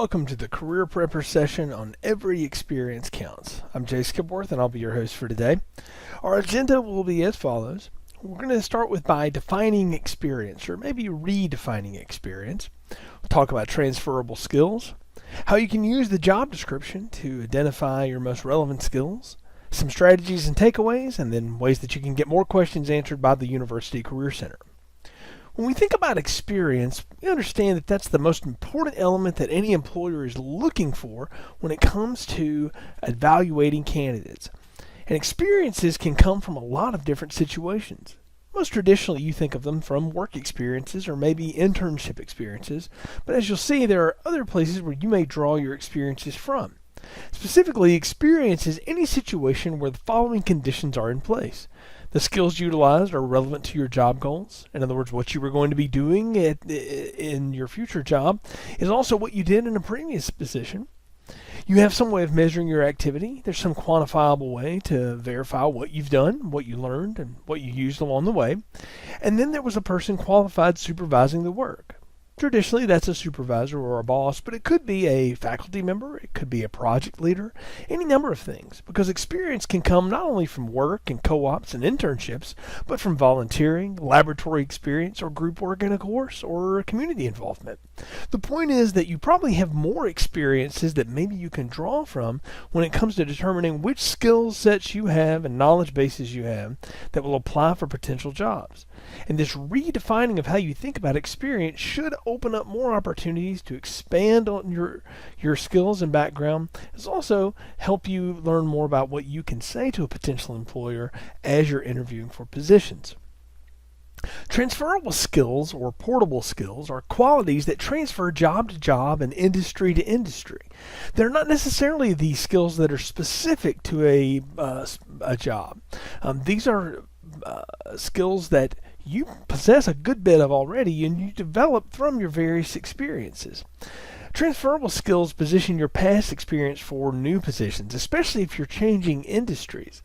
Welcome to the Career Prepper session on Every Experience Counts. I'm Jay Skipworth and I'll be your host for today. Our agenda will be as follows. We're going to start by defining experience, or maybe redefining experience. We'll talk about transferable skills, how you can use the job description to identify your most relevant skills, some strategies and takeaways, and then ways that you can get more questions answered by the University Career Center. When we think about experience, we understand that that's the most important element that any employer is looking for when it comes to evaluating candidates. And experiences can come from a lot of different situations. Most traditionally, you think of them from work experiences or maybe internship experiences, but as you'll see, there are other places where you may draw your experiences from. Specifically, experience is any situation where the following conditions are in place. The skills utilized are relevant to your job goals. In other words, what you were going to be doing in your future job is also what you did in a previous position. You have some way of measuring your activity. There's some quantifiable way to verify what you've done, what you learned, and what you used along the way. And then there was a person qualified supervising the work. Traditionally, that's a supervisor or a boss, but it could be a faculty member, it could be a project leader, any number of things, because experience can come not only from work and co-ops and internships, but from volunteering, laboratory experience, or group work in a course, or community involvement. The point is that you probably have more experiences that maybe you can draw from when it comes to determining which skill sets you have and knowledge bases you have that will apply for potential jobs. And this redefining of how you think about experience should open up more opportunities to expand on your skills and background. It's also help you learn more about what you can say to a potential employer as you're interviewing for positions. Transferable skills or portable skills are qualities that transfer job to job and industry to industry. They're not necessarily the skills that are specific to a job. These are skills that you possess a good bit of already and you develop from your various experiences. Transferable skills position your past experience for new positions, especially if you're changing industries.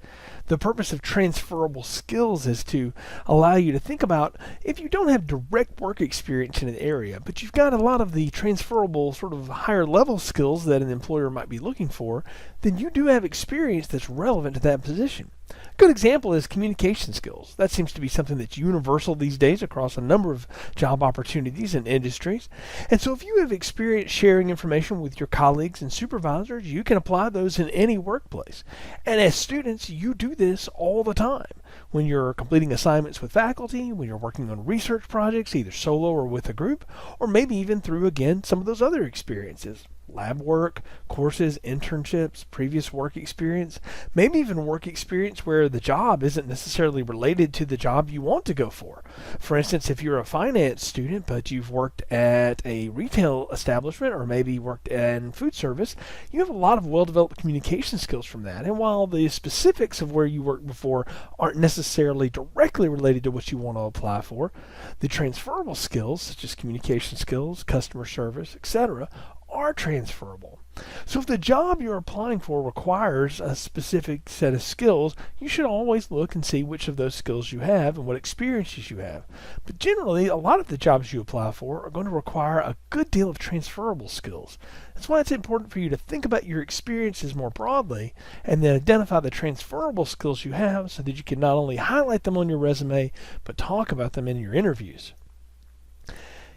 The purpose of transferable skills is to allow you to think about if you don't have direct work experience in an area, but you've got a lot of the transferable sort of higher level skills that an employer might be looking for, then you do have experience that's relevant to that position. A good example is communication skills. That seems to be something that's universal these days across a number of job opportunities and industries. And so if you have experience sharing information with your colleagues and supervisors, you can apply those in any workplace. And as students, you do this all the time. When you're completing assignments with faculty, when you're working on research projects, either solo or with a group, or maybe even through, again, some of those other experiences. Lab work, courses, internships, previous work experience, maybe even work experience where the job isn't necessarily related to the job you want to go for. For instance, if you're a finance student but you've worked at a retail establishment or maybe worked in food service, you have a lot of well-developed communication skills from that. And while the specifics of where you worked before aren't necessarily directly related to what you want to apply for, the transferable skills, such as communication skills, customer service, etc., are transferable. So if the job you're applying for requires a specific set of skills, you should always look and see which of those skills you have and what experiences you have. But generally, a lot of the jobs you apply for are going to require a good deal of transferable skills. That's why it's important for you to think about your experiences more broadly and then identify the transferable skills you have so that you can not only highlight them on your resume, but talk about them in your interviews.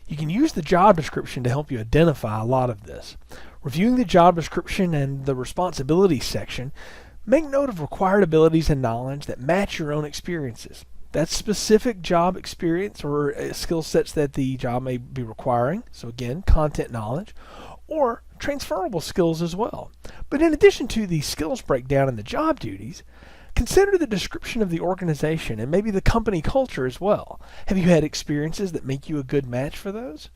You can use the job description to help you identify a lot of this. Reviewing the job description and the responsibilities section, make note of required abilities and knowledge that match your own experiences. That's specific job experience or skill sets that the job may be requiring. So again, content knowledge, or transferable skills as well. But in addition to the skills breakdown and the job duties, consider the description of the organization and maybe the company culture as well. Have you had experiences that make you a good match for those?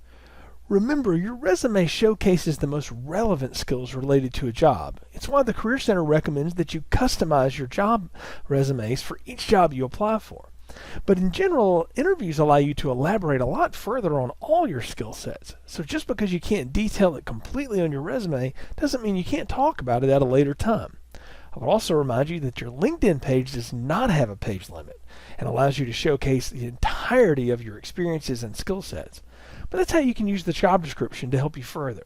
Remember, your resume showcases the most relevant skills related to a job. It's why the Career Center recommends that you customize your job resumes for each job you apply for. But in general, interviews allow you to elaborate a lot further on all your skill sets. So just because you can't detail it completely on your resume doesn't mean you can't talk about it at a later time. I would also remind you that your LinkedIn page does not have a page limit and allows you to showcase the entirety of your experiences and skill sets. But that's how you can use the job description to help you further.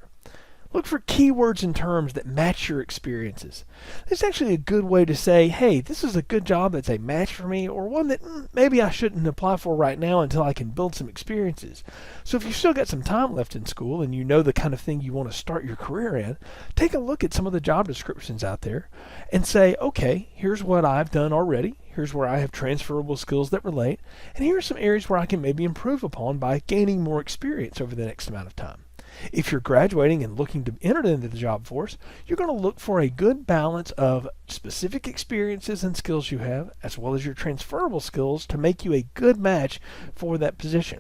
Look for keywords and terms that match your experiences. It's actually a good way to say, hey, this is a good job that's a match for me, or one that maybe I shouldn't apply for right now until I can build some experiences. So if you've still got some time left in school and you know the kind of thing you want to start your career in, take a look at some of the job descriptions out there and say, okay, here's what I've done already. Here's where I have transferable skills that relate, and here are some areas where I can maybe improve upon by gaining more experience over the next amount of time. If you're graduating and looking to enter into the job force, you're going to look for a good balance of specific experiences and skills you have, as well as your transferable skills to make you a good match for that position.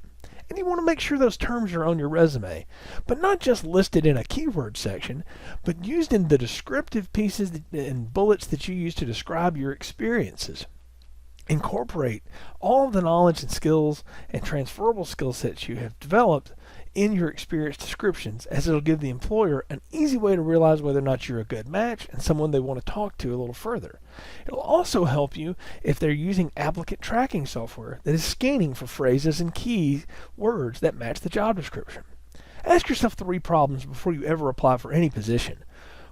And you want to make sure those terms are on your resume, but not just listed in a keyword section, but used in the descriptive pieces and bullets that you use to describe your experiences. Incorporate all of the knowledge and skills and transferable skill sets you have developed in your experience descriptions, as it'll give the employer an easy way to realize whether or not you're a good match and someone they want to talk to a little further. It'll also help you if they're using applicant tracking software that is scanning for phrases and key words that match the job description. Ask yourself 3 problems before you ever apply for any position.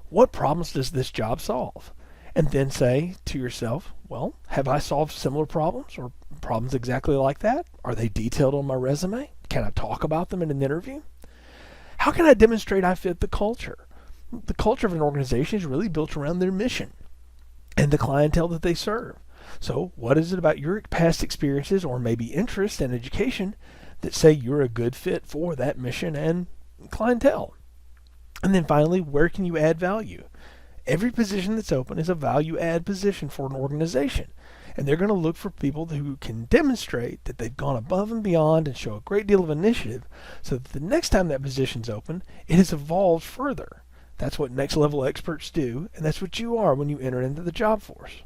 What problems does this job solve? And then say to yourself, well, have I solved similar problems or problems exactly like that? Are they detailed on my resume? Can I talk about them in an interview? How can I demonstrate I fit the culture? The culture of an organization is really built around their mission and the clientele that they serve. So what is it about your past experiences or maybe interest and education that say you're a good fit for that mission and clientele? And then finally, where can you add value? Every position that's open is a value add position for an organization. And they're going to look for people who can demonstrate that they've gone above and beyond and show a great deal of initiative so that the next time that position's open, it has evolved further. That's what next level experts do, and that's what you are when you enter into the job force.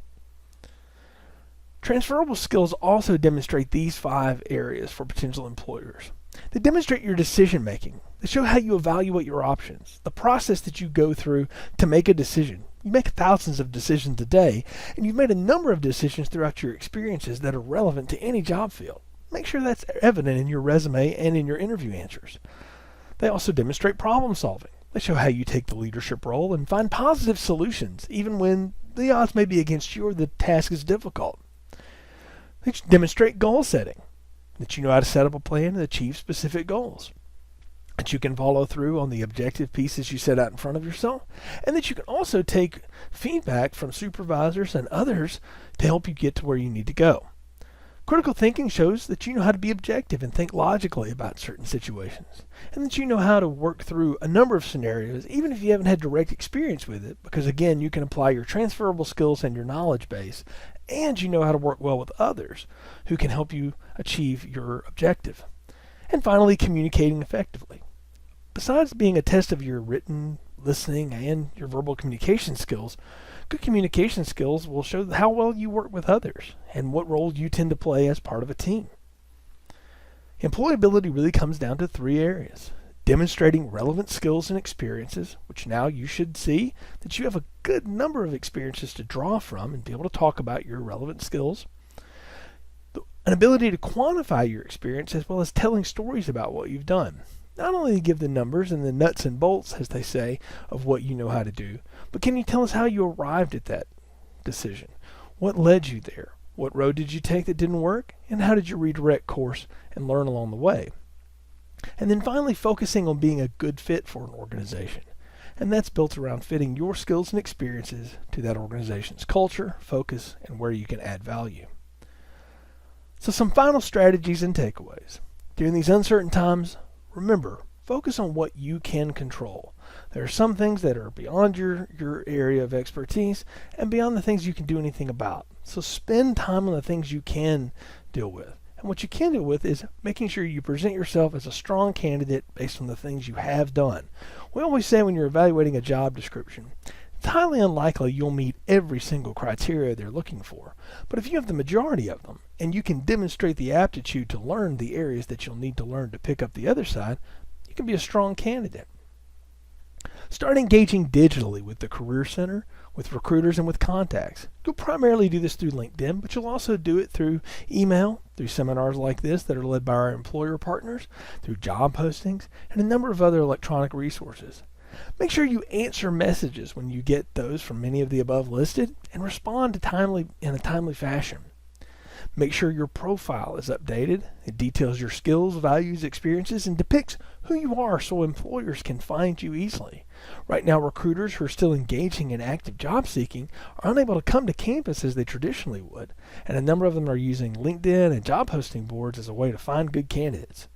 Transferable skills also demonstrate these 5 areas for potential employers. They demonstrate your decision making. They show how you evaluate your options, the process that you go through to make a decision. You make thousands of decisions a day, and you've made a number of decisions throughout your experiences that are relevant to any job field. Make sure that's evident in your resume and in your interview answers. They also demonstrate problem solving. They show how you take the leadership role and find positive solutions, even when the odds may be against you or the task is difficult. They demonstrate goal setting, that you know how to set up a plan and achieve specific goals, that you can follow through on the objective pieces you set out in front of yourself, and that you can also take feedback from supervisors and others to help you get to where you need to go. Critical thinking shows that you know how to be objective and think logically about certain situations, and that you know how to work through a number of scenarios even if you haven't had direct experience with it, because again, you can apply your transferable skills and your knowledge base, and you know how to work well with others who can help you achieve your objective. And finally, communicating effectively. Besides being a test of your written, listening, and your verbal communication skills, good communication skills will show how well you work with others and what role you tend to play as part of a team. Employability really comes down to 3 areas. Demonstrating relevant skills and experiences, which now you should see that you have a good number of experiences to draw from and be able to talk about your relevant skills. An ability to quantify your experience as well as telling stories about what you've done. Not only to give the numbers and the nuts and bolts, as they say, of what you know how to do, but can you tell us how you arrived at that decision? What led you there? What road did you take that didn't work? And how did you redirect course and learn along the way? And then finally, focusing on being a good fit for an organization. And that's built around fitting your skills and experiences to that organization's culture, focus, and where you can add value. So some final strategies and takeaways. During these uncertain times, remember, focus on what you can control. There are some things that are beyond your area of expertise and beyond the things you can do anything about. So spend time on the things you can deal with. And what you can deal with is making sure you present yourself as a strong candidate based on the things you have done. We always say when you're evaluating a job description, it's highly unlikely you'll meet every single criteria they're looking for. But if you have the majority of them, and you can demonstrate the aptitude to learn the areas that you'll need to learn to pick up the other side, you can be a strong candidate. Start engaging digitally with the Career Center, with recruiters, and with contacts. You'll primarily do this through LinkedIn, but you'll also do it through email, through seminars like this that are led by our employer partners, through job postings, and a number of other electronic resources. Make sure you answer messages when you get those from any of the above listed and respond in a timely fashion. Make sure your profile is updated. It details your skills, values, experiences, and depicts who you are so employers can find you easily. Right now, recruiters who are still engaging in active job seeking are unable to come to campus as they traditionally would, and a number of them are using LinkedIn and job posting boards as a way to find good candidates.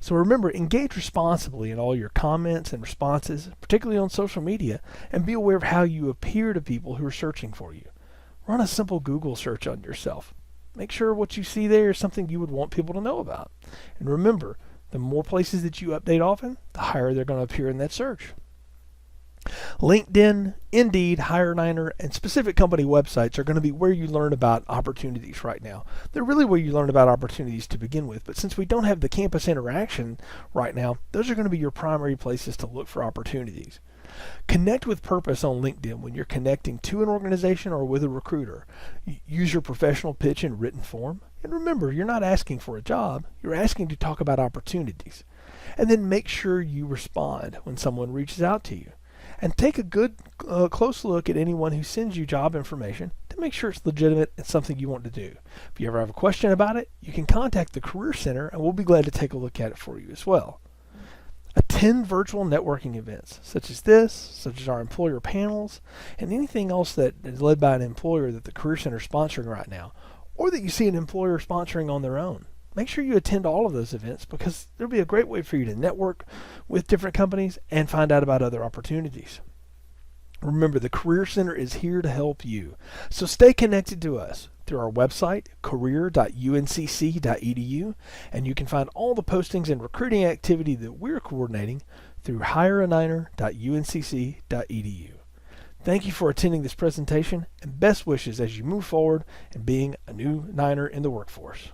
So remember, engage responsibly in all your comments and responses, particularly on social media, and be aware of how you appear to people who are searching for you. Run a simple Google search on yourself. Make sure what you see there is something you would want people to know about. And remember, the more places that you update often, the higher they're going to appear in that search. LinkedIn, Indeed, HireNiner, and specific company websites are going to be where you learn about opportunities right now. They're really where you learn about opportunities to begin with, but since we don't have the campus interaction right now, those are going to be your primary places to look for opportunities. Connect with purpose on LinkedIn when you're connecting to an organization or with a recruiter. Use your professional pitch in written form. And remember, you're not asking for a job, you're asking to talk about opportunities. And then make sure you respond when someone reaches out to you. And take a good, close look at anyone who sends you job information to make sure it's legitimate and something you want to do. If you ever have a question about it, you can contact the Career Center and we'll be glad to take a look at it for you as well. Attend virtual networking events such as this, such as our employer panels, and anything else that is led by an employer that the Career Center is sponsoring right now, or that you see an employer sponsoring on their own. Make sure you attend all of those events because there'll be a great way for you to network with different companies and find out about other opportunities. Remember, the Career Center is here to help you. So stay connected to us through our website, career.uncc.edu, and you can find all the postings and recruiting activity that we're coordinating through hireaniner.uncc.edu. Thank you for attending this presentation, and best wishes as you move forward and being a new Niner in the workforce.